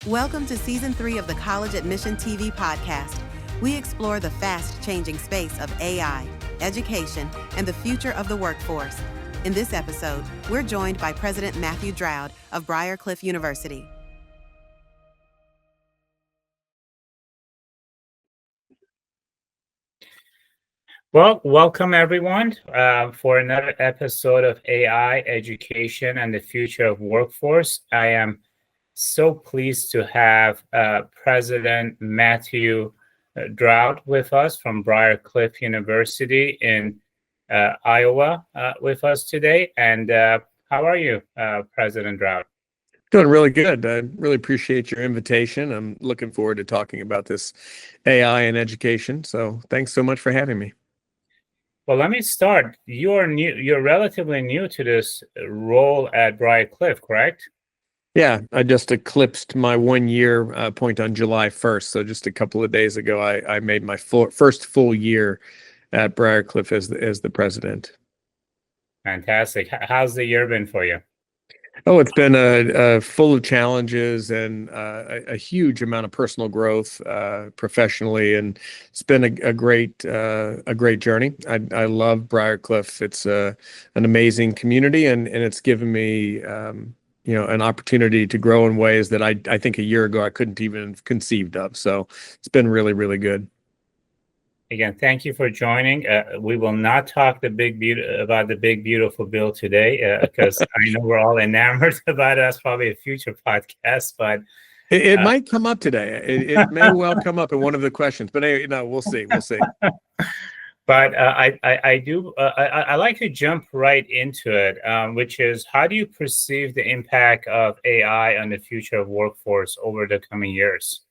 Welcome to Season 3 of the College Admission TV podcast. We explore the fast-changing space of AI, education, and the future of the workforce. In this episode, we're joined by President Matthew Draud of Briar University. Well, welcome everyone for another episode of AI, Education, and the Future of Workforce. I am so pleased to have President Matthew Draud with us from Briar University in Iowa with us today. And how are you, President Draud? Doing really good. I really appreciate your invitation. I'm looking forward to talking about this AI and education. So thanks so much for having me. Well, let me start. You're relatively new to this role at Briar, correct? Yeah, I just eclipsed my 1 year point on July 1st. So just a couple of days ago, I made my first full year at Briar as the president. Fantastic. How's the year been for you? Oh, it's been full of challenges and a huge amount of personal growth professionally, and it's been a great journey. I love Briar. It's an amazing community, and it's given me an opportunity to grow in ways that I think a year ago I couldn't even have conceived of. So it's been really, really good. Again, thank you for joining. We will not talk about the big beautiful bill today because I know we're all enamored about it. That's probably a future podcast, but it might come up today. It may well come up in one of the questions. But anyway, no, we'll see. But I like to jump right into it, which is, how do you perceive the impact of AI on the future of workforce over the coming years?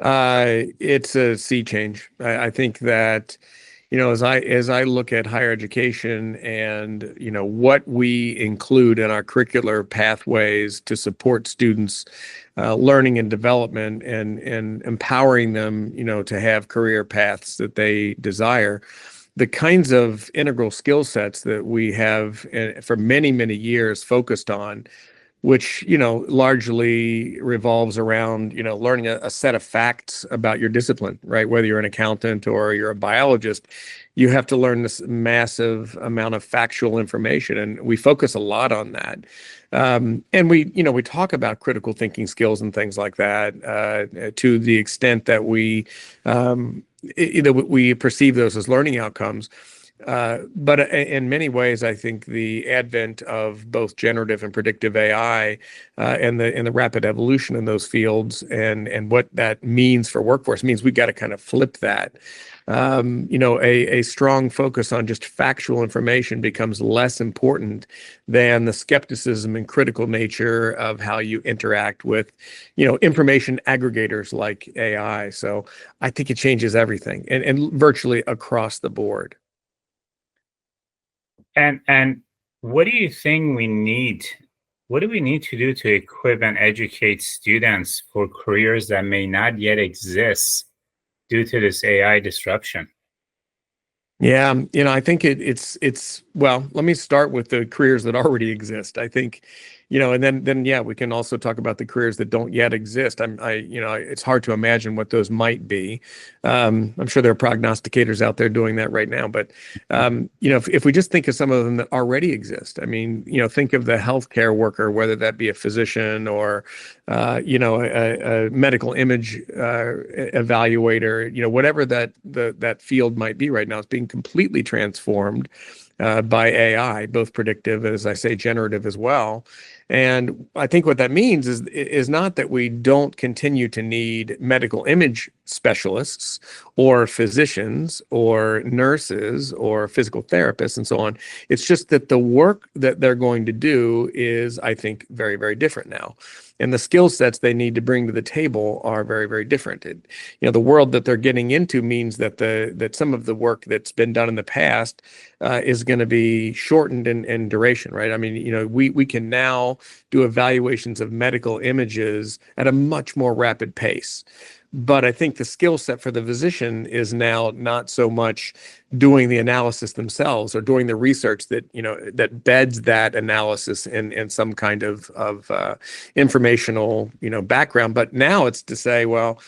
It's a sea change. I think that, as I look at higher education and, what we include in our curricular pathways to support students' learning and development and empowering them, to have career paths that they desire, the kinds of integral skill sets that we have for many, many years focused on, which, largely revolves around, learning a set of facts about your discipline, right? Whether you're an accountant or you're a biologist, you have to learn this massive amount of factual information. And we focus a lot on that. And we talk about critical thinking skills and things like that to the extent that we perceive those as learning outcomes. But in many ways, I think the advent of both generative and predictive AI and the rapid evolution in those fields and what that means for workforce means we've got to kind of flip that. A strong focus on just factual information becomes less important than the skepticism and critical nature of how you interact with, information aggregators like AI. So I think it changes everything and virtually across the board. And what do you think we need? What do we need to do to equip and educate students for careers that may not yet exist due to this AI disruption? Yeah, I think it's well, let me start with the careers that already exist. I think, and then yeah, we can also talk about the careers that don't yet exist. It's hard to imagine what those might be. I'm sure there are prognosticators out there doing that right now, but if we just think of some of them that already exist, think of the healthcare worker, whether that be a physician or a medical image evaluator, whatever that field might be right now, it's being completely transformed by AI, both predictive, as I say, generative as well. And I think what that means is not that we don't continue to need medical image specialists or physicians or nurses or physical therapists and so on. It's just that the work that they're going to do is, I think, very, very different now. And the skill sets they need to bring to the table are very, very different. The world that they're getting into means that some of the work that's been done in the past is going to be shortened in duration, right? We can now do evaluations of medical images at a much more rapid pace. But I think the skill set for the physician is now not so much doing the analysis themselves or doing the research that, that beds that analysis in some kind of informational, background. But now it's to say, well,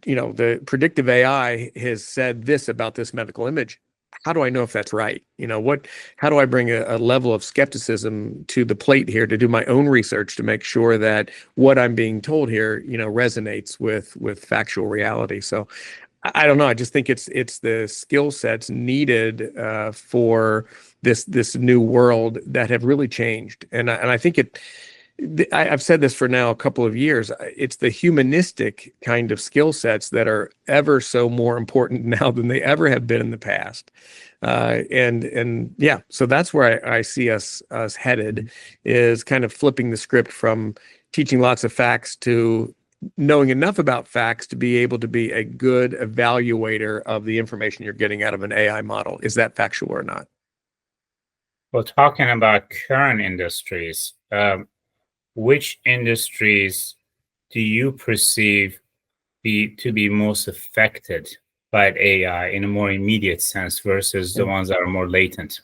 the predictive AI has said this about this medical image. How do I know if that's right? How do I bring a level of skepticism to the plate here to do my own research to make sure that what I'm being told here, resonates with factual reality. So I don't know. I just think it's the skill sets needed for this new world that have really changed. And I think I've said this for now a couple of years. It's the humanistic kind of skill sets that are ever so more important now than they ever have been in the past. And yeah, so that's where I see us headed, is kind of flipping the script from teaching lots of facts to knowing enough about facts to be able to be a good evaluator of the information you're getting out of an AI model. Is that factual or not? Well, talking about current industries, which industries do you perceive to be most affected by AI in a more immediate sense versus the ones that are more latent?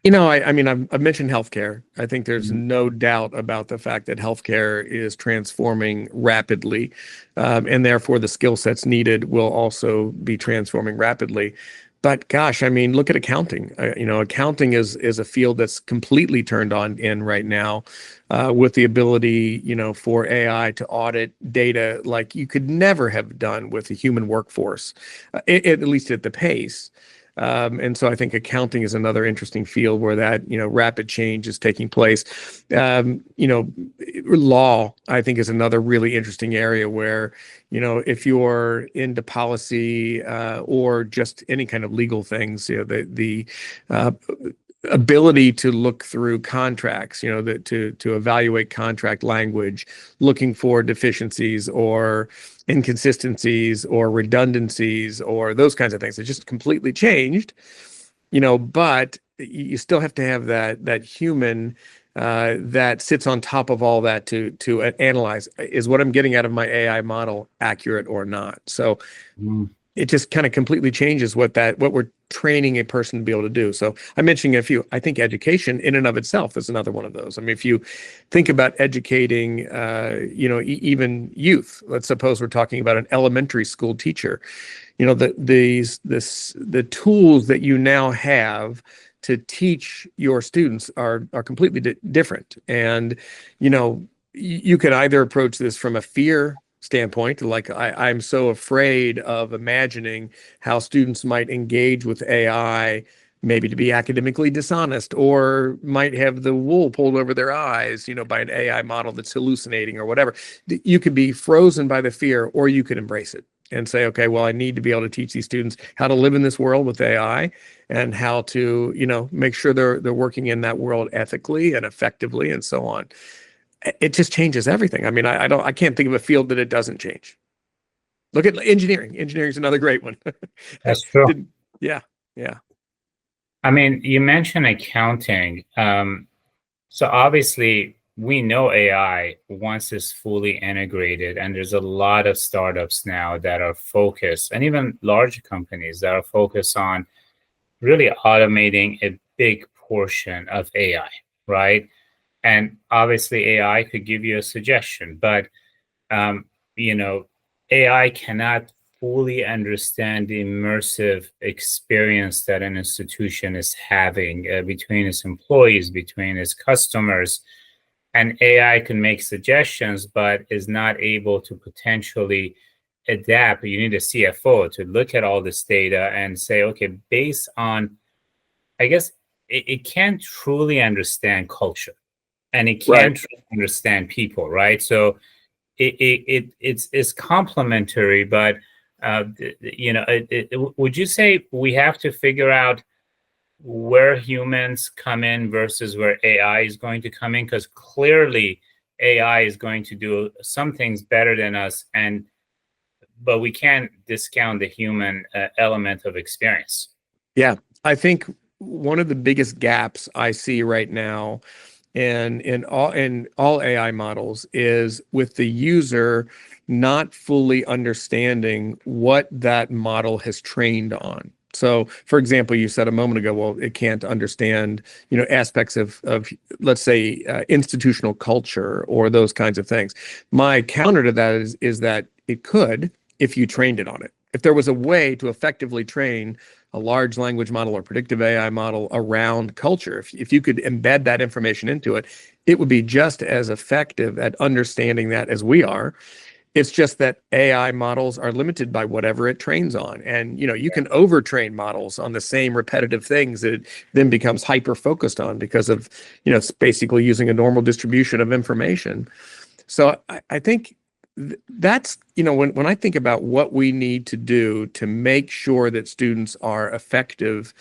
I mean, I've mentioned healthcare. I think there's no doubt about the fact that healthcare is transforming rapidly, and therefore the skill sets needed will also be transforming rapidly. But gosh, I mean, look at accounting. Accounting is a field that's completely turned on in right now, with the ability, for AI to audit data like you could never have done with a human workforce, at least at the pace. And so I think accounting is another interesting field where that, rapid change is taking place. Law, I think, is another really interesting area where, if you're into policy or just any kind of legal things, the ability to look through contracts, to evaluate contract language, looking for deficiencies or inconsistencies or redundancies or those kinds of things. It just completely changed, but you still have to have that human that sits on top of all that to analyze, is what I'm getting out of my AI model accurate or not? So it just kind of completely changes what we're training a person to be able to do. So I'm mentioning a few. I think education in and of itself is another one of those. I mean, if you think about educating, even youth, let's suppose we're talking about an elementary school teacher, the tools that you now have to teach your students are completely different. And, you could either approach this from a fear standpoint, like I'm so afraid of imagining how students might engage with AI, maybe to be academically dishonest, or might have the wool pulled over their eyes, by an AI model that's hallucinating or whatever. You could be frozen by the fear, or you could embrace it and say, okay, well, I need to be able to teach these students how to live in this world with AI and how to, make sure they're working in that world ethically and effectively and so on. It just changes everything. I mean, I can't think of a field that it doesn't change. Look at engineering. Engineering is another great one. That's true. Yeah. I mean, you mentioned accounting. So obviously, we know AI once it's fully integrated, and there's a lot of startups now that are focused, and even large companies that are focused on really automating a big portion of AI, right? And obviously, AI could give you a suggestion, but AI cannot fully understand the immersive experience that an institution is having between its employees, between its customers. And AI can make suggestions, but is not able to potentially adapt. You need a CFO to look at all this data and say, okay, based on, I guess, it can't truly understand culture. And it can't understand people, right? So it's complementary, but would you say we have to figure out where humans come in versus where AI is going to come in? Because clearly AI is going to do some things better than us, but we can't discount the human element of experience. Yeah, I think one of the biggest gaps I see right now and in all AI models is with the user not fully understanding what that model has trained on. So, for example, you said a moment ago, well, it can't understand, aspects of let's say, institutional culture or those kinds of things. My counter to that is that it could if you trained it on it. If there was a way to effectively train a large language model or predictive AI model around culture, if you could embed that information into it, it would be just as effective at understanding that as we are. It's just that AI models are limited by whatever it trains on. And, you can overtrain models on the same repetitive things that it then becomes hyper focused on because of, it's basically using a normal distribution of information. So I think that's, when I think about what we need to do to make sure that students are effective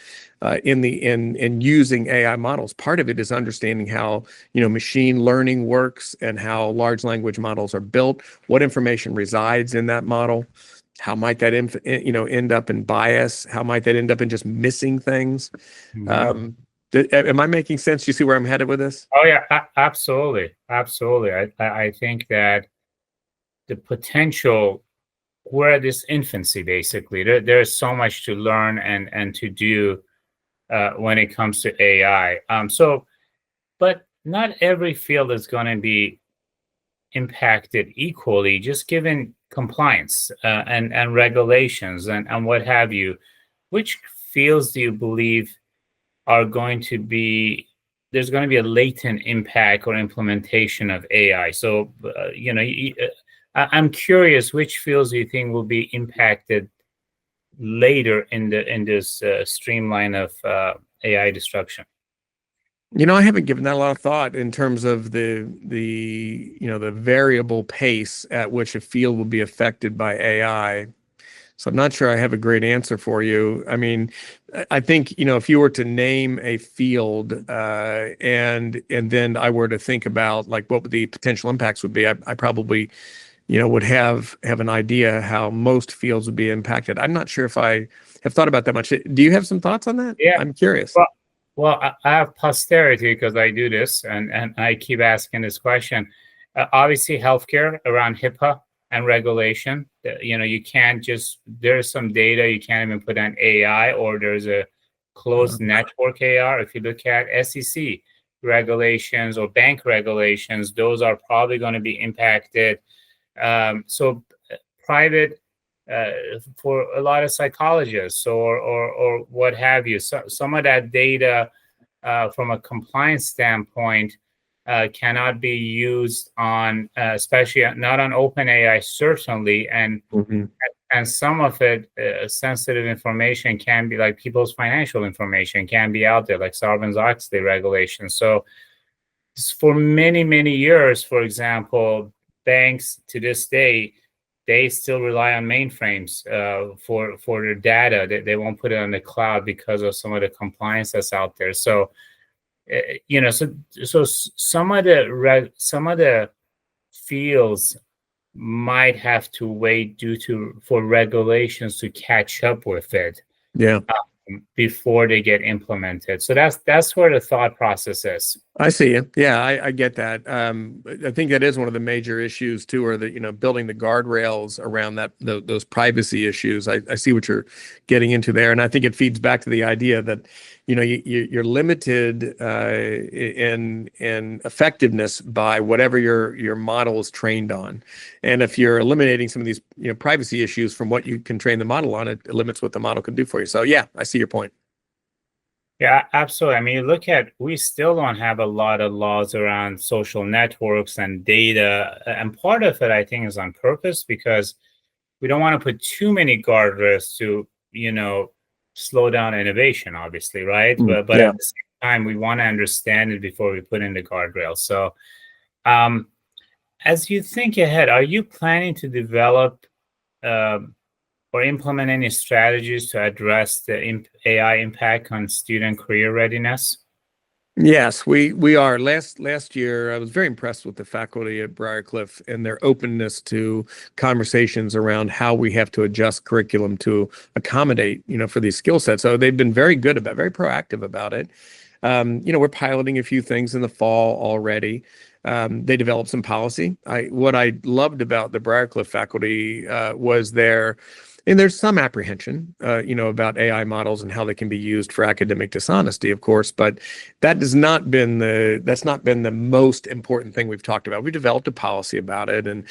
in using AI models, part of it is understanding how, machine learning works and how large language models are built, what information resides in that model, how might that end up in bias, how might that end up in just missing things. Mhm. Am I making sense? You see where I'm headed with this? Oh yeah, absolutely, absolutely. I think that the potential, we're at this infancy basically. There's so much to learn and to do when it comes to AI. But not every field is going to be impacted equally, just given compliance and regulations and what have you. Which fields do you believe are going to be there's going to be a latent impact or implementation of AI? So, I'm curious, which fields do you think will be impacted later in this streamline of AI disruption? I haven't given that a lot of thought in terms of the variable pace at which a field will be affected by AI. So I'm not sure I have a great answer for you. I mean, I think, if you were to name a field and then I were to think about like what the potential impacts would be, I probably, would have an idea how most fields would be impacted. I'm not sure if I have thought about that much. Do you have some thoughts on that? Yeah. I'm curious. Well, I have posterity because I do this and I keep asking this question. Obviously, healthcare around HIPAA and regulation. You can't just, there's some data you can't even put on AI, or there's a closed network AR. If you look at SEC regulations or bank regulations, those are probably going to be impacted. So private for a lot of psychologists or what have you. So some of that data from a compliance standpoint cannot be used on, especially not on OpenAI, certainly, and some of it, sensitive information can be like people's financial information can be out there, like Sarbanes-Oxley regulations. So for many years, for example, banks to this day, they still rely on mainframes for their data. They won't put it on the cloud because of some of the compliance that's out there. So, so some of the fields might have to wait for regulations to catch up with it. Yeah. Before they get implemented. So that's where the thought process is. I see you. Yeah, I get that. I think that is one of the major issues too, or building the guardrails around those privacy issues. I see what you're getting into there, and I think it feeds back to the idea that you're limited in effectiveness by whatever your model is trained on, and if you're eliminating some of these privacy issues from what you can train the model on, it limits what the model can do for you. So yeah, I see your point. Yeah, absolutely. I mean, we still don't have a lot of laws around social networks and data. And part of it, I think, is on purpose because we don't want to put too many guardrails to, slow down innovation, obviously, right? But Yeah. at the same time, we want to understand it before we put in the guardrails. So as you think ahead, are you planning to develop or implement any strategies to address the AI impact on student career readiness? Yes, we are. Last year, I was very impressed with the faculty at Briar and their openness to conversations around how we have to adjust curriculum to accommodate, for these skill sets. So they've been very proactive about it. We're piloting a few things in the fall already. They developed some policy. What I loved about the Briar faculty was and there's some apprehension, about AI models and how they can be used for academic dishonesty, of course, but that's not been the most important thing we've talked about. We developed a policy about it, and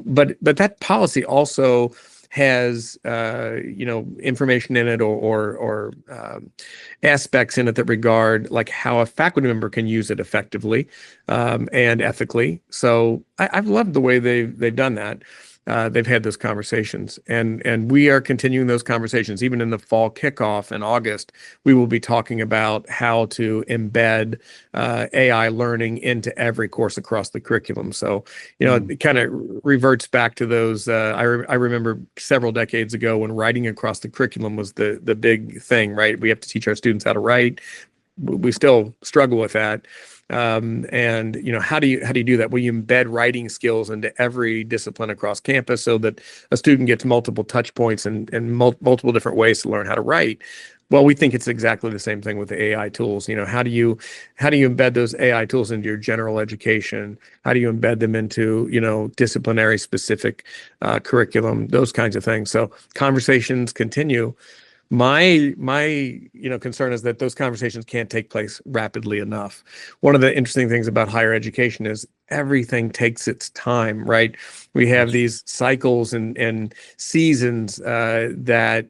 but that policy also has information in it or aspects in it that regard like how a faculty member can use it effectively and ethically. So I've loved the way they've done that. They've had those conversations, and we are continuing those conversations. Even in the fall kickoff in August, we will be talking about how to embed AI learning into every course across the curriculum. So, it kind of reverts back to those. I remember several decades ago when writing across the curriculum was the big thing, right? We have to teach our students how to write. We still struggle with that. And how do you do that? Well, you embed writing skills into every discipline across campus so that a student gets multiple touch points and multiple different ways to learn how to write. Well, we think it's exactly the same thing with the AI tools. How do you embed those AI tools into your general education? How do you embed them into disciplinary specific curriculum? Those kinds of things. So conversations continue. My concern is that those conversations can't take place rapidly enough. One of the interesting things about higher education is everything takes its time, right? We have these cycles and seasons that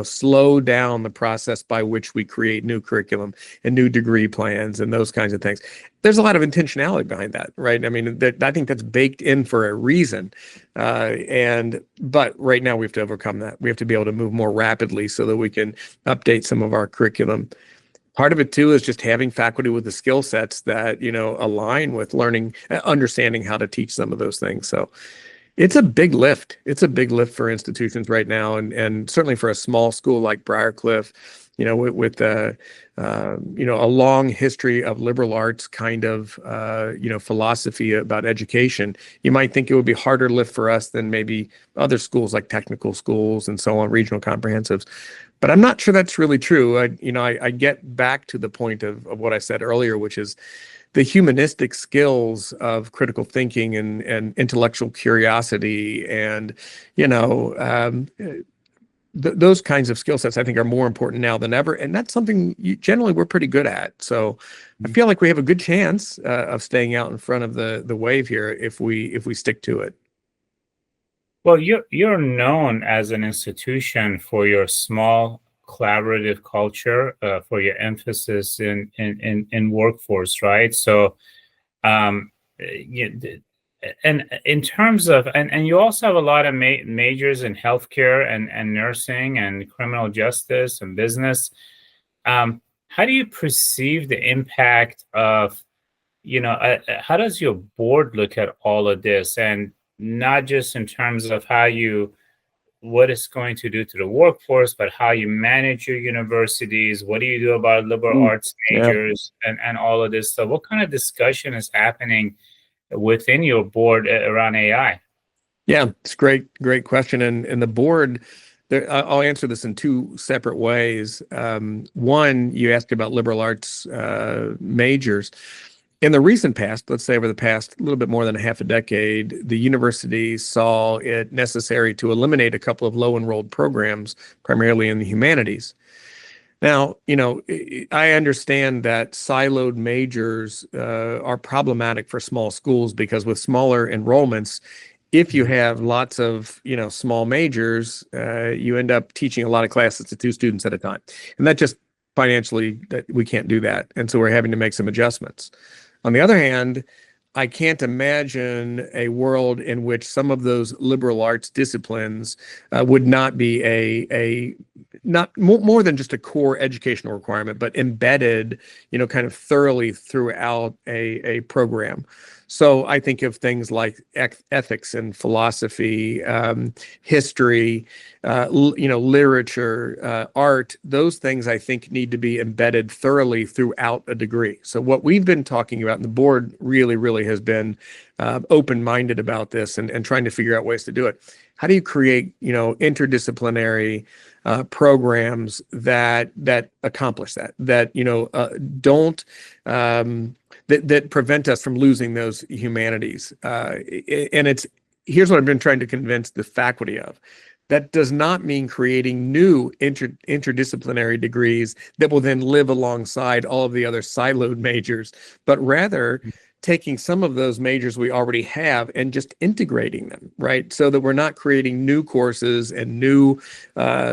slow down the process by which we create new curriculum and new degree plans and those kinds of things. There's a lot of intentionality behind that, right? I mean, I think that's baked in for a reason. But right now we have to overcome that. We have to be able to move more rapidly so that we can update some of our curriculum. Part of it too is just having faculty with the skill sets that align with learning, understanding how to teach some of those things. So it's a big lift. It's a big lift for institutions right now, and certainly for a small school like Briar, with a long history of liberal arts kind of philosophy about education. You might think it would be harder lift for us than maybe other schools like technical schools and so on, regional comprehensives. But I'm not sure that's really true. I get back to the point of what I said earlier, which is the humanistic skills of critical thinking and intellectual curiosity and those kinds of skill sets, I think, are more important now than ever, and that's something generally we're pretty good at. So I feel like we have a good chance of staying out in front of the wave here if we stick to it. Well, you're known as an institution for your small collaborative culture, for your emphasis in workforce, right? So, and in terms of, and you also have a lot of majors in healthcare and nursing and criminal justice and business. How do you perceive the impact of, how does your board look at all of this? And not just in terms of what it's going to do to the workforce, but how you manage your universities. What do you do about liberal arts majors and all of this? So what kind of discussion is happening within your board around AI? Yeah, it's great question. And the board, I'll answer this in two separate ways. One, you asked about liberal arts majors. In the recent past, let's say over the past little bit more than a half a decade, the university saw it necessary to eliminate a couple of low-enrolled programs, primarily in the humanities. Now, I understand that siloed majors are problematic for small schools because with smaller enrollments, if you have lots of, small majors, you end up teaching a lot of classes to 2 students at a time. And that just financially, that we can't do that. And so we're having to make some adjustments. On the other hand, I can't imagine a world in which some of those liberal arts disciplines would not be not more than just a core educational requirement, but embedded, kind of thoroughly throughout a program. So I think of things like ethics and philosophy, history, literature, art. Those things I think need to be embedded thoroughly throughout a degree. So what we've been talking about, and the board really has been open-minded about this and trying to figure out ways to do it. How do you create, interdisciplinary programs that accomplish that don't that prevent us from losing those humanities? And here's what I've been trying to convince the faculty of. That does not mean creating new interdisciplinary degrees that will then live alongside all of the other siloed majors, but rather taking some of those majors we already have and just integrating them, right? So that we're not creating new courses and new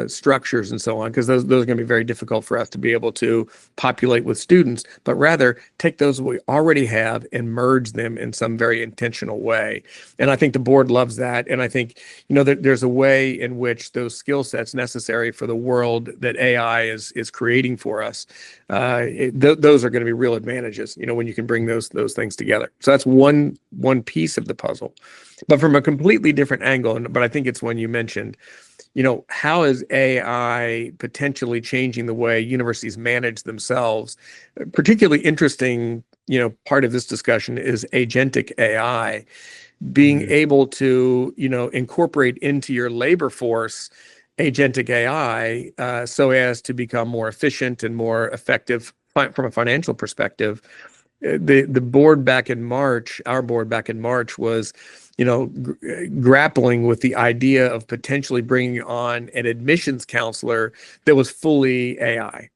structures and so on, because those are going to be very difficult for us to be able to populate with students, but rather take those we already have and merge them in some very intentional way. And I think the board loves that. And I think, there's a way in which those skill sets necessary for the world that AI is creating for us, those are going to be real advantages, when you can bring those things together. So that's one piece of the puzzle. But from a completely different angle, but I think it's one you mentioned, how is AI potentially changing the way universities manage themselves? Particularly interesting, part of this discussion is agentic AI, being able to, incorporate into your labor force agentic AI so as to become more efficient and more effective from a financial perspective. The board back in March, our board back in March was, grappling with the idea of potentially bringing on an admissions counselor that was fully AI.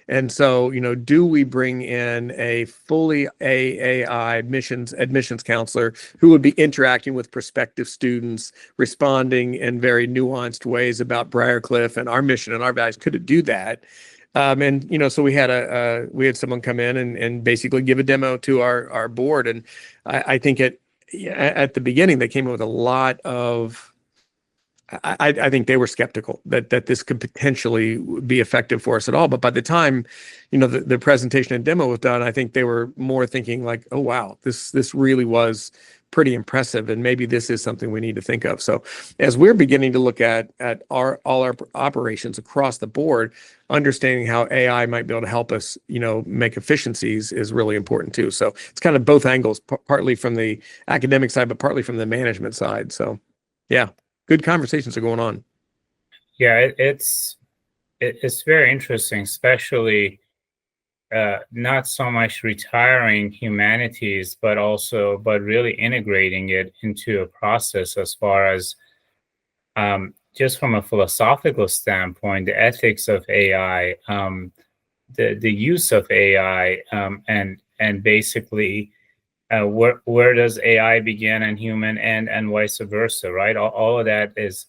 And so, do we bring in a fully AI admissions counselor who would be interacting with prospective students, responding in very nuanced ways about Briar and our mission and our values? Could it do that? So we had someone come in and basically give a demo to our board, and I think at the beginning they came up with a lot of. I think they were skeptical that this could potentially be effective for us at all. But by the time, the presentation and demo was done, I think they were more thinking like, oh wow, this really was pretty impressive, and maybe this is something we need to think of. So as we're beginning to look at all our operations across the board, understanding how AI might be able to help us, make efficiencies is really important too. So it's kind of both angles, partly from the academic side, but partly from the management side. So yeah, good conversations are going on. Yeah, it's very interesting, especially not so much retiring humanities, but really integrating it into a process as far as just from a philosophical standpoint, the ethics of AI, the use of AI, and basically where does AI begin and human end, and vice versa, right? All of that is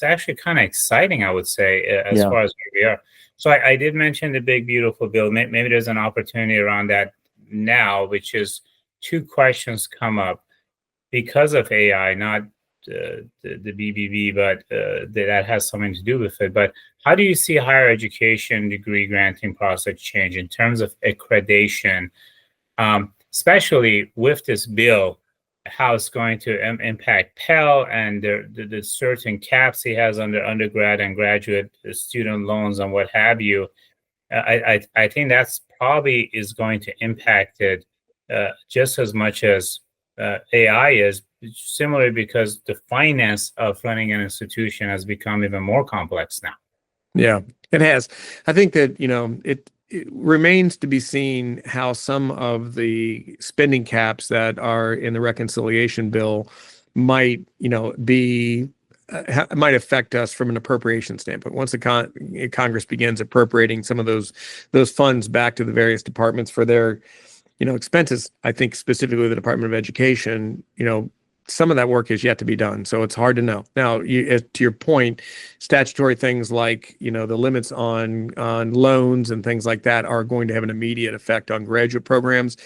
actually kind of exciting, I would say, as far as where we are. So I did mention the big beautiful bill. Maybe there's an opportunity around that now, which is two questions come up because of AI, not the BBB, but that has something to do with it. But how do you see higher education degree granting process change in terms of accreditation, especially with this bill, how it's going to impact Pell and the certain caps he has under undergrad and graduate student loans and what have you? I think that's probably is going to impact it just as much as AI is, similarly because the finance of running an institution has become even more complex now. Yeah, it has. I think that, it remains to be seen how some of the spending caps that are in the reconciliation bill might, might affect us from an appropriation standpoint. Once the Congress begins appropriating some of those funds back to the various departments for their, expenses, I think specifically the Department of Education, some of that work is yet to be done. So it's hard to know. Now, to your point, statutory things like, the limits on loans and things like that are going to have an immediate effect on graduate programs.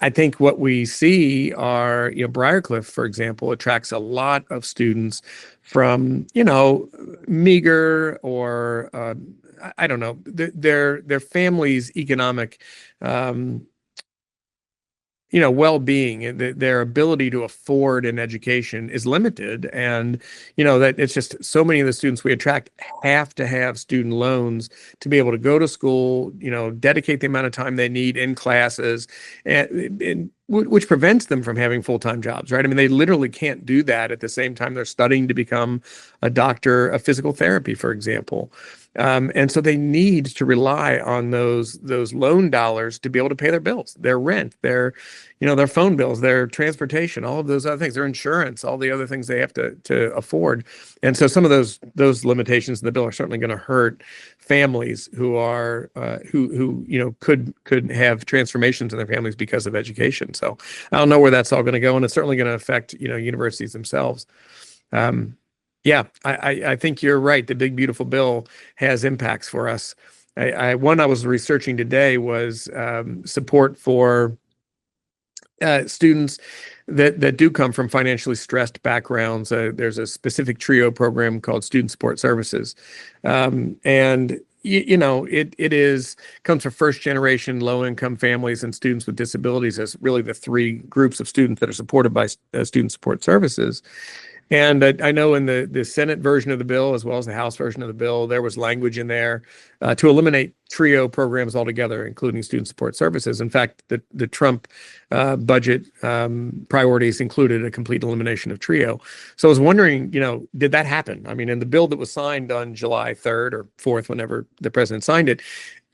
I think what we see are, Briar, for example, attracts a lot of students from, meager or, I don't know, their family's economic well-being and their ability to afford an education is limited. And, that it's just so many of the students we attract have to have student loans to be able to go to school, dedicate the amount of time they need in classes, and which prevents them from having full-time jobs, right? I mean, they literally can't do that at the same time they're studying to become a doctor of physical therapy, for example. And so they need to rely on those loan dollars to be able to pay their bills, their rent, their phone bills, their transportation, all of those other things, their insurance, all the other things they have to afford. And so some of those limitations in the bill are certainly going to hurt families who are who could have transformations in their families because of education. So I don't know where that's all going to go, and it's certainly going to affect universities themselves. Yeah, I think you're right. The big beautiful bill has impacts for us. One I was researching today was support for students that do come from financially stressed backgrounds. There's a specific TRIO program called Student Support Services, and it comes from first generation low income families and students with disabilities as really the three groups of students that are supported by Student Support Services. And I know in the Senate version of the bill, as well as the House version of the bill, there was language in there to eliminate TRIO programs altogether, including student support services. In fact, the Trump budget priorities included a complete elimination of TRIO. So I was wondering, did that happen? I mean, in the bill that was signed on July 3rd or 4th, whenever the president signed it,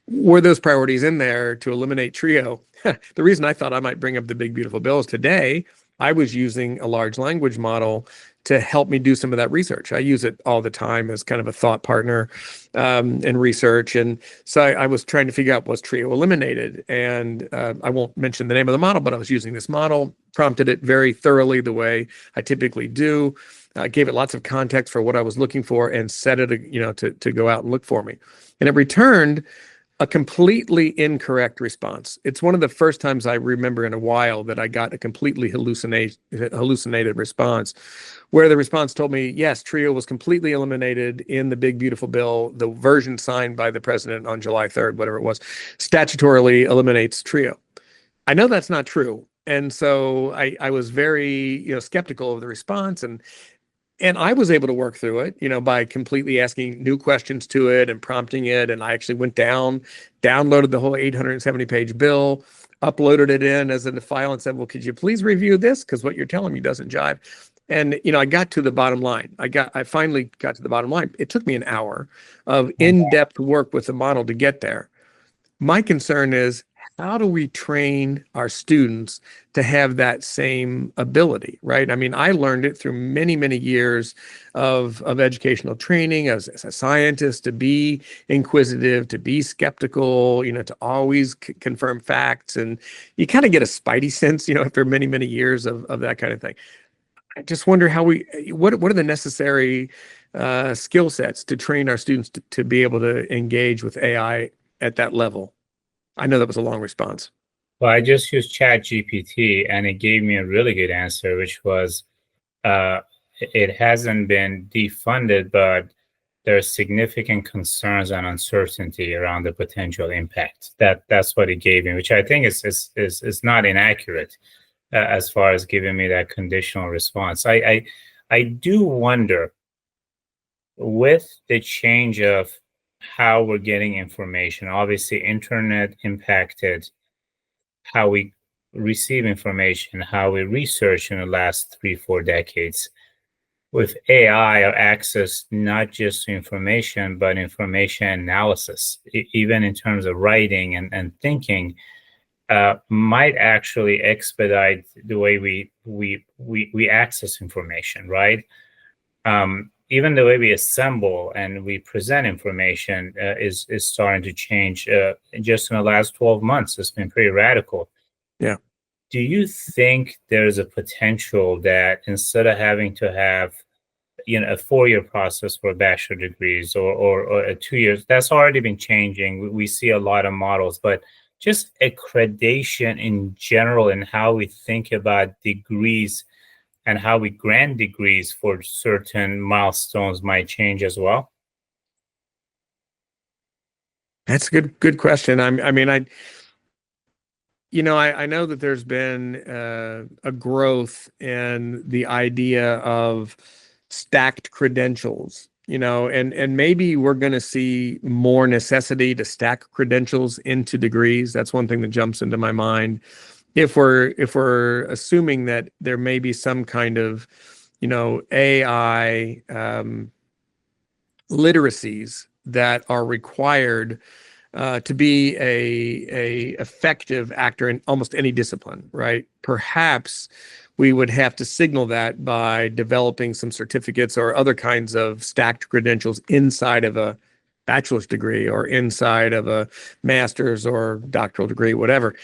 were those priorities in there to eliminate TRIO? The reason I thought I might bring up the big beautiful bill is today I was using a large language model to help me do some of that research. I use it all the time as kind of a thought partner in research. And so I was trying to figure out, was TRIO eliminated? And I won't mention the name of the model, but I was using this model, prompted it very thoroughly the way I typically do, gave it lots of context for what I was looking for, and set it to go out and look for me. And it returned a completely incorrect response. It's one of the first times I remember in a while that I got a completely hallucinated response, where the response told me, yes, TRIO was completely eliminated in the big beautiful bill. The version signed by the president on July 3rd, whatever it was, statutorily eliminates TRIO. I know that's not true. And so I was very skeptical of the response, and I was able to work through it, by completely asking new questions to it and prompting it. And I actually went down, downloaded the whole 870-page bill, uploaded it in as a file, and said, well, could you please review this? Because what you're telling me doesn't jive. And, I got to the bottom line. I finally got to the bottom line. It took me an hour of in-depth work with the model to get there. My concern is, how do we train our students to have that same ability, right? I mean, I learned it through many, many years of educational training as a scientist, to be inquisitive, to be skeptical, to always confirm facts. And you kind of get a spidey sense, after many, many years of that kind of thing. I just wonder what are the necessary skill sets to train our students to be able to engage with AI at that level? I know that was a long response. Well, I just used ChatGPT, and it gave me a really good answer, which was it hasn't been defunded, but there are significant concerns and uncertainty around the potential impact. That's what it gave me, which I think is not inaccurate as far as giving me that conditional response. I do wonder, with the change of how we're getting information. Obviously, internet impacted how we receive information, how we research in the last 3-4 decades. With AI, our access not just to information, but information analysis, even in terms of writing and thinking, might actually expedite the way we access information, right? Even the way we assemble and we present information is starting to change. Just in the last 12 months, it's been pretty radical. Yeah. Do you think there's a potential that instead of having to have a 4-year process for bachelor degrees or a 2 years, that's already been changing. We see a lot of models, but just accreditation in general and how we think about degrees and how we grant degrees for certain milestones might change as well? That's a good question. I mean, I know that there's been a growth in the idea of stacked credentials, and maybe we're going to see more necessity to stack credentials into degrees. That's one thing that jumps into my mind. If we're assuming that there may be some kind of, AI literacies that are required to be a effective actor in almost any discipline, right? Perhaps we would have to signal that by developing some certificates or other kinds of stacked credentials inside of a bachelor's degree or inside of a master's or doctoral degree, whatever.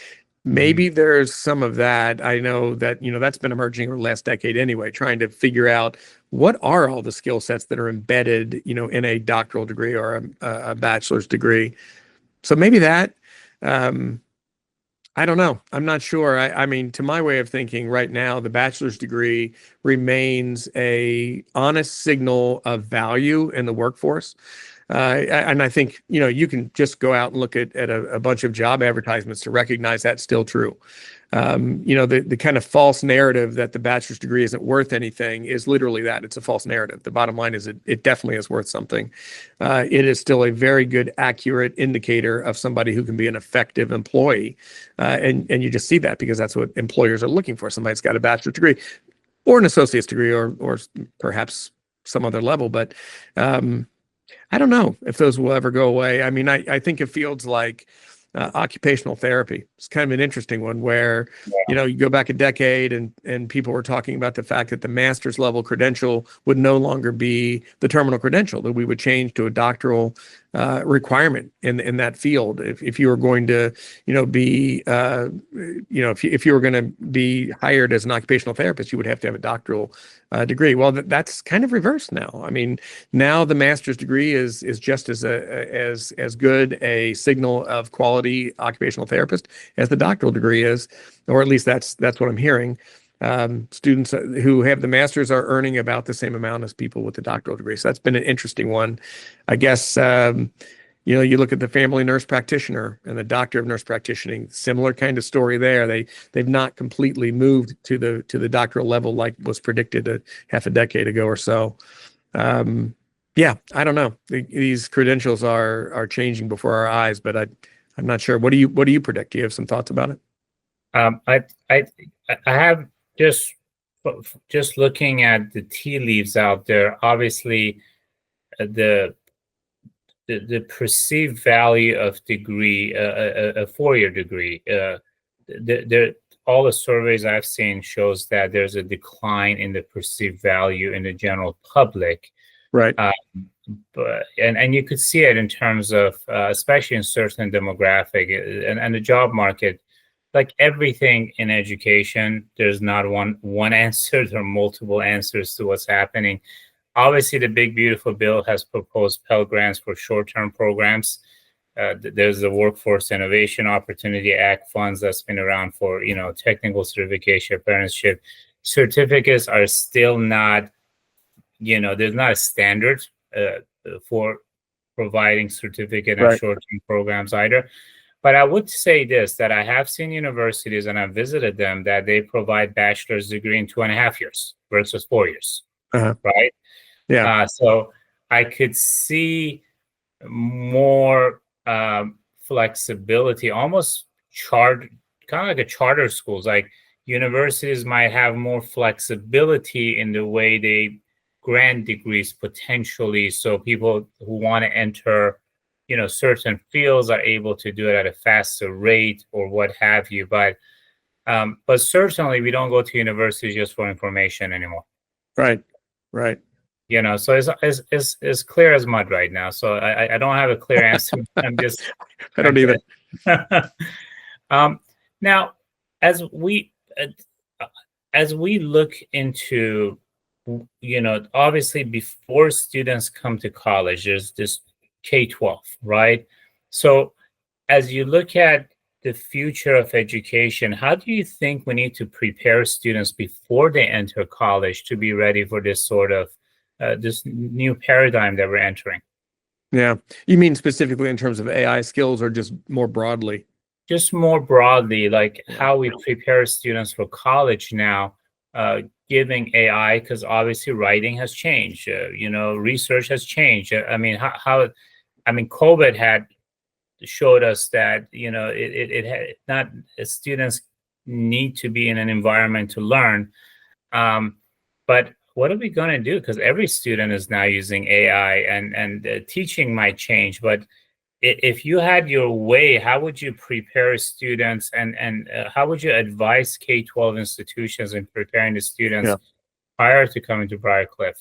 Maybe there's some of that. I know that, that's been emerging over the last decade anyway, trying to figure out what are all the skill sets that are embedded, in a doctoral degree or a bachelor's degree. So maybe that, I don't know. I'm not sure. I mean, to my way of thinking right now, the bachelor's degree remains a honest signal of value in the workforce. And I think, you can just go out and look at a bunch of job advertisements to recognize that's still true. The kind of false narrative that the bachelor's degree isn't worth anything is literally that. It's a false narrative. The bottom line is it definitely is worth something. It is still a very good, accurate indicator of somebody who can be an effective employee. And you just see that because that's what employers are looking for. Somebody that's got a bachelor's degree or an associate's degree or perhaps some other level. But I don't know if those will ever go away. I mean, I think of fields like occupational therapy. It's kind of an interesting one where, you go back a decade and people were talking about the fact that the master's level credential would no longer be the terminal credential, that we would change to a doctoral requirement in that field. If you were going to, be, if you were going to be hired as an occupational therapist, you would have to have a doctoral degree. Well, that's kind of reversed now. I mean, now the master's degree is just as good a signal of quality occupational therapist as the doctoral degree is, or at least that's what I'm hearing. Students who have the master's are earning about the same amount as people with the doctoral degree. So that's been an interesting one. I guess, you look at the family nurse practitioner and the doctor of nurse practitioning, similar kind of story there. They've not completely moved to the doctoral level like was predicted half a decade ago or so. Yeah, I don't know. These credentials are changing before our eyes, but I'm not sure. What do you predict? Do you have some thoughts about it? I have just looking at the tea leaves out there. Obviously, the perceived value of degree, a 4-year degree, all the surveys I've seen shows that there's a decline in the perceived value in the general public. Right. But you could see it in terms of, especially in certain demographic and the job market. Like everything in education, there's not one answer. There are multiple answers to what's happening. Obviously, the big, beautiful bill has proposed Pell Grants for short-term programs. There's the Workforce Innovation Opportunity Act funds that's been around for, technical certification, apprenticeship. Certificates are still not, there's not a standard for providing certificate and short-term programs either. But I would say this, that I have seen universities and I've visited them that they provide bachelor's degree in 2.5 years versus 4 years, right? Yeah. So I could see more flexibility, almost kind of like a charter schools. Like universities might have more flexibility in the way they grant degrees potentially, so people who want to enter certain fields are able to do it at a faster rate or what have you. But certainly we don't go to university just for information anymore. Right. So it's clear as mud right now. So I don't have a clear answer. I'm just I don't either. Now, as we look into, obviously before students come to college, there's this K-12, right? So as you look at the future of education, how do you think we need to prepare students before they enter college to be ready for this sort of this new paradigm that we're entering? Yeah. You mean specifically in terms of AI skills or just more broadly? just more broadly, like how we prepare students for college now, giving AI, because obviously writing has changed, research has changed. I mean, I mean, COVID had showed us that, it had not students need to be in an environment to learn. But what are we going to do? Because every student is now using AI, and teaching might change. But if you had your way, how would you prepare students, and how would you advise K-12 institutions in preparing the students prior to coming to Briar Cliff?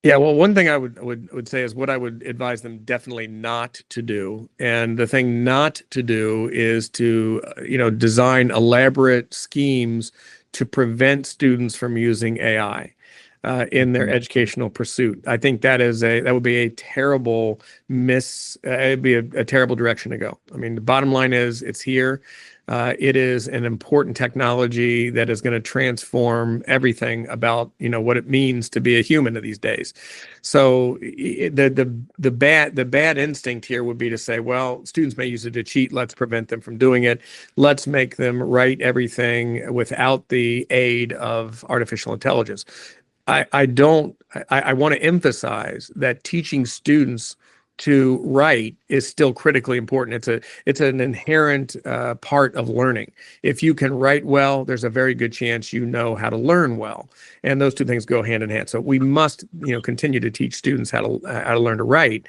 Yeah, well, one thing I would say is what I would advise them definitely not to do. And the thing not to do is to, design elaborate schemes to prevent students from using AI in their educational pursuit. I think that would be a terrible it'd be a terrible direction to go. I mean, the bottom line is it's here. It is an important technology that is going to transform everything about, what it means to be a human these days. So the bad instinct here would be to say, well, students may use it to cheat. Let's prevent them from doing it. Let's make them write everything without the aid of artificial intelligence. I want to emphasize that teaching students to write is still critically important. It's an inherent part of learning. If you can write well, there's a very good chance you know how to learn well, and those two things go hand in hand. So we must, continue to teach students how to learn to write.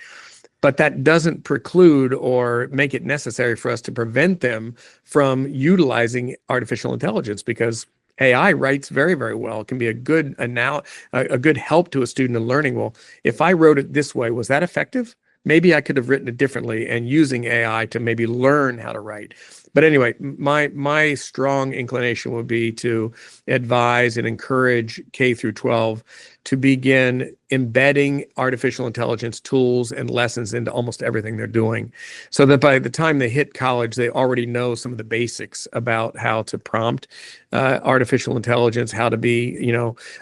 But that doesn't preclude or make it necessary for us to prevent them from utilizing artificial intelligence, because AI writes very, very well. It can be a good help to a student in learning. Well, if I wrote it this way, was that effective? Maybe I could have written it differently, and using AI to maybe learn how to write. But anyway, my strong inclination would be to advise and encourage K through 12 to begin embedding artificial intelligence tools and lessons into almost everything they're doing, so that by the time they hit college, they already know some of the basics about how to prompt artificial intelligence, how to be,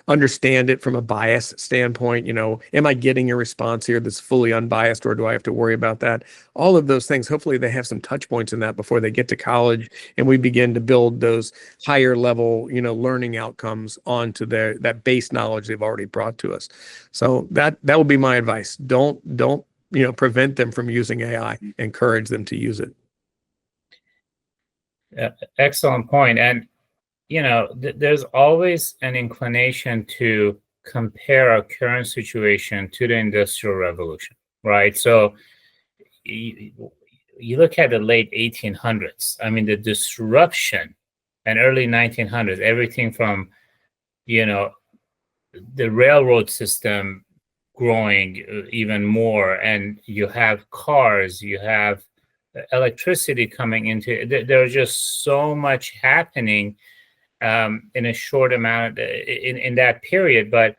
understand it from a bias standpoint. Am I getting a response here that's fully unbiased, or do I have to worry about that? All of those things, hopefully they have some touch points in that before they get to college, and we begin to build those higher level, learning outcomes onto that base knowledge they've already brought to us. So that would be my advice. Don't prevent them from using AI. Encourage them to use it. Excellent point. And there's always an inclination to compare our current situation to the Industrial Revolution, right? So you look at the late 1800s. I mean, the disruption, and early 1900s, everything from the railroad system growing even more, and you have cars, you have electricity coming into. There's just so much happening in a short amount in that period. But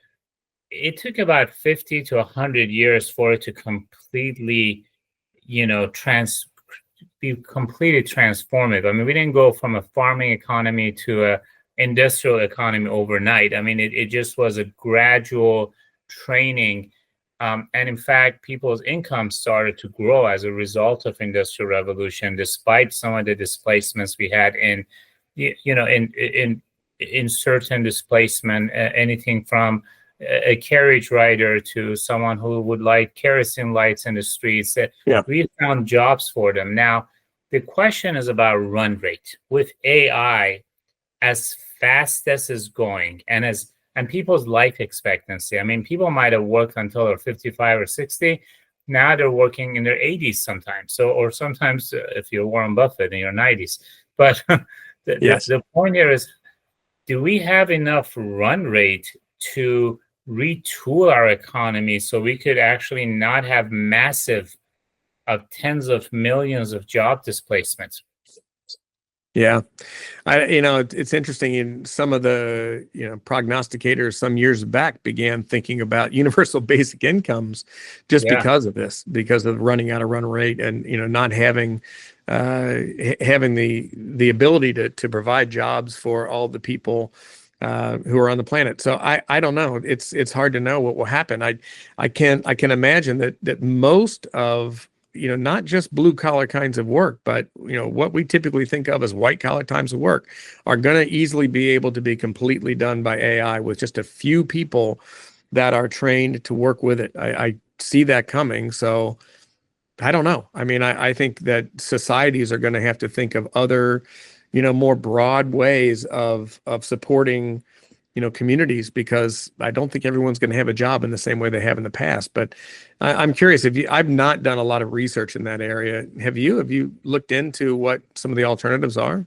it took about 50 to 100 years for it to completely, be completely transformative. I mean, we didn't go from a farming economy to a industrial economy overnight. I mean, it just was a gradual training. And in fact, people's income started to grow as a result of Industrial Revolution, despite some of the displacements we had in certain displacement, anything from a carriage rider to someone who would light kerosene lights in the streets. We found jobs for them. Now, the question is about run rate. With AI, as fast as it's going, and people's life expectancy. I mean, people might have worked until they're 55 or 60. Now they're working in their 80s sometimes. Or sometimes if you're Warren Buffett, in your 90s. But the point here is, do we have enough run rate to retool our economy so we could actually not have massive of tens of millions of job displacements? Yeah. It's interesting. In some of the, prognosticators some years back began thinking about universal basic incomes just because of this, because of running out of run rate and, not having the ability to provide jobs for all the people who are on the planet. So I don't know. It's hard to know what will happen. I can imagine that most of not just blue collar kinds of work, but, what we typically think of as white collar times of work are going to easily be able to be completely done by AI with just a few people that are trained to work with it. I see that coming. So I don't know. I mean, I think that societies are going to have to think of other, more broad ways of supporting, communities, because I don't think everyone's going to have a job in the same way they have in the past. But I'm curious, I've not done a lot of research in that area. Have you? Have you looked into what some of the alternatives are?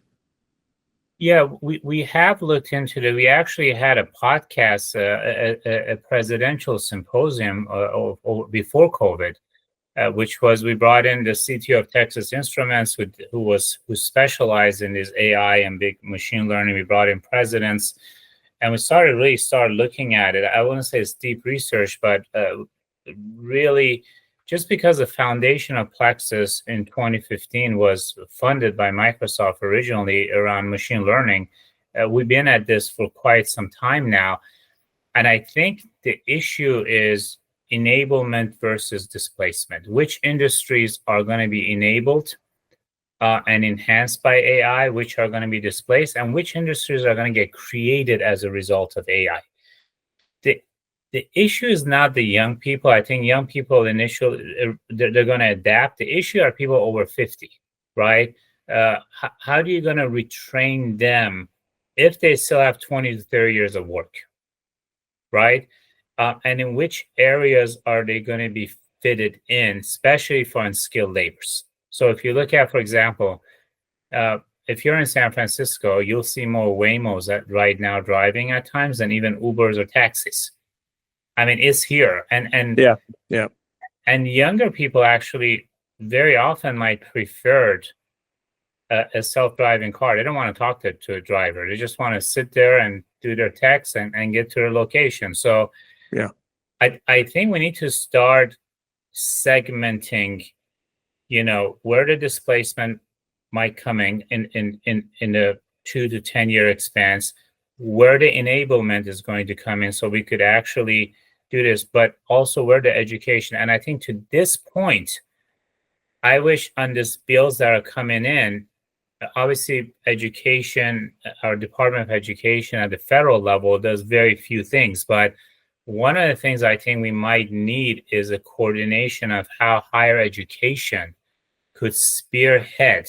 Yeah, we have looked into it. We actually had a podcast, a presidential symposium before COVID, which was we brought in the CTO of Texas Instruments, who specialized in this AI and big machine learning. We brought in presidents, and we started looking at it. I wouldn't say it's deep research, but really, just because the foundation of Plexus in 2015 was funded by Microsoft originally around machine learning, we've been at this for quite some time now. And I think the issue is enablement versus displacement. Which industries are going to be enabled and enhanced by AI, which are going to be displaced, and which industries are going to get created as a result of AI. The issue is not the young people. I think young people initially, they're going to adapt. The issue are people over 50, right? How are you going to retrain them if they still have 20 to 30 years of work, right? And in which areas are they going to be fitted in, especially for unskilled labors? So if you look at, for example, if you're in San Francisco, you'll see more Waymos right now driving at times than even Ubers or taxis. I mean, it's here. And yeah. And younger people actually very often might prefer a self-driving car. They don't want to talk to a driver. They just want to sit there and do their text and get to their location. So yeah, I think we need to start segmenting, where the displacement might come in the 2 to 10 year expanse, where the enablement is going to come in, so we could actually do this, but also where the education. And I think to this point, I wish on these bills that are coming in, obviously education, our Department of Education at the federal level does very few things, but one of the things I think we might need is a coordination of how higher education could spearhead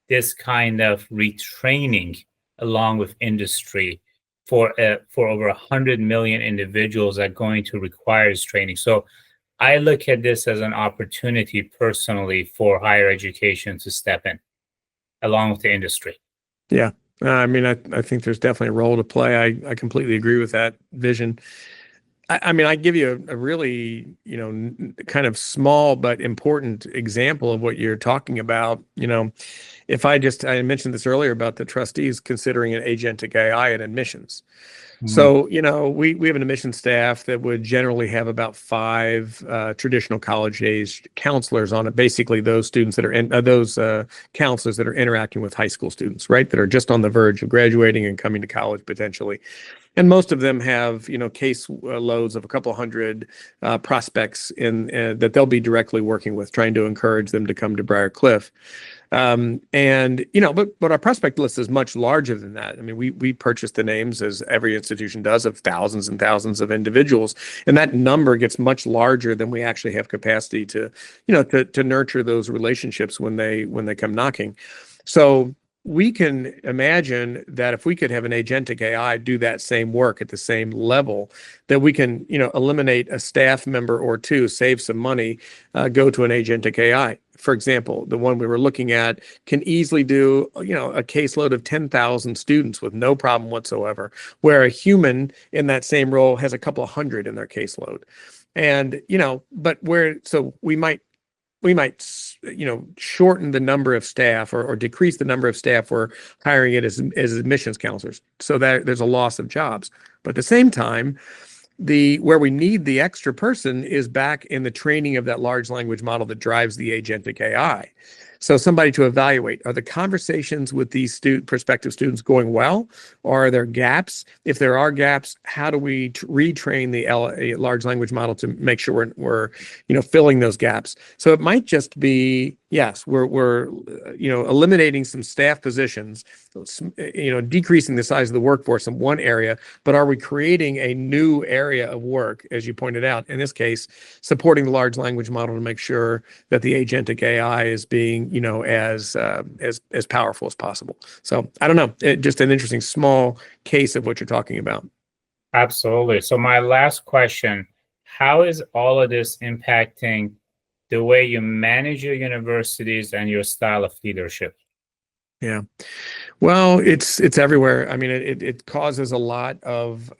this kind of retraining along with industry for over 100 million individuals that are going to require this training. So I look at this as an opportunity personally for higher education to step in along with the industry. Yeah. I mean, I think there's definitely a role to play. I completely agree with that vision. I mean, I give you a really, kind of small but important example of what you're talking about. I mentioned this earlier about the trustees considering an agentic AI in admissions. Mm-hmm. So, we have an admissions staff that would generally have about 5 traditional college-aged counselors on it. Basically, those students that are those counselors that are interacting with high school students, right, that are just on the verge of graduating and coming to college potentially. And most of them have, case loads of a couple hundred prospects that they'll be directly working with, trying to encourage them to come to Briar Cliff. But our prospect list is much larger than that. I mean, we purchase the names, as every institution does, of thousands and thousands of individuals, and that number gets much larger than we actually have capacity to nurture those relationships when they come knocking. So we can imagine that if we could have an agentic AI do that same work at the same level, that we can, eliminate a staff member or two, save some money, go to an agentic AI. For example, the one we were looking at can easily do, a caseload of 10,000 students with no problem whatsoever, where a human in that same role has a couple of hundred in their caseload. And, so we might, shorten the number of staff or decrease the number of staff we're hiring it as admissions counselors, so that there's a loss of jobs. But at the same time, where we need the extra person is back in the training of that large language model that drives the agentic AI. So somebody to evaluate, are the conversations with these prospective students going well, or are there gaps? If there are gaps, how do we retrain the large language model to make sure we're filling those gaps? So it might just be, yes, we're eliminating some staff positions, decreasing the size of the workforce in one area, but are we creating a new area of work, as you pointed out, in this case, supporting the large language model to make sure that the agentic AI is being, as powerful as possible. So I don't know, just an interesting small case of what you're talking about. Absolutely. So my last question, how is all of this impacting the way you manage your universities and your style of leadership? Yeah. Well, it's everywhere. I mean, it causes a lot of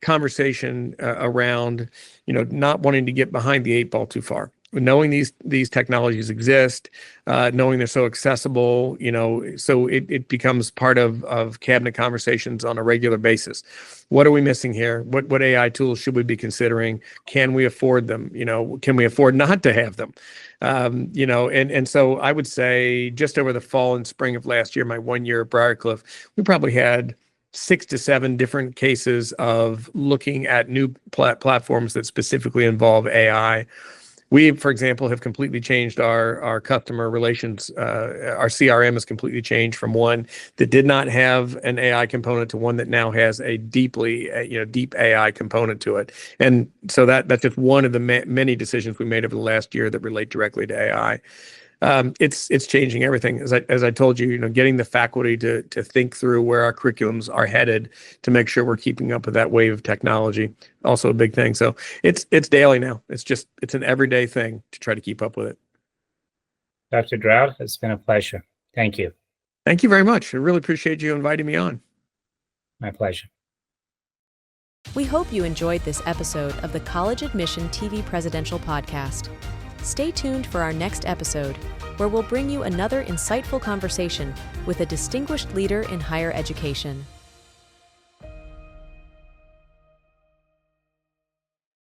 conversation around, not wanting to get behind the 8 ball too far. Knowing these technologies exist, knowing they're so accessible, so it becomes part of cabinet conversations on a regular basis. What are we missing here? What AI tools should we be considering? Can we afford them? Can we afford not to have them? And so I would say just over the fall and spring of last year, my 1 year at Briar, we probably had 6 to 7 different cases of looking at new platforms that specifically involve AI. We, for example, have completely changed our customer relations. Our CRM has completely changed from one that did not have an AI component to one that now has a deep AI component to it. And so that's just one of the many decisions we made over the last year that relate directly to AI. It's changing everything. As I told you, getting the faculty to think through where our curriculums are headed to make sure we're keeping up with that wave of technology. Also a big thing. So it's daily now. It's an everyday thing to try to keep up with it. Dr. Draud, it's been a pleasure. Thank you. Thank you very much. I really appreciate you inviting me on. My pleasure. We hope you enjoyed this episode of the College Admission TV Presidential Podcast. Stay tuned for our next episode, where we'll bring you another insightful conversation with a distinguished leader in higher education.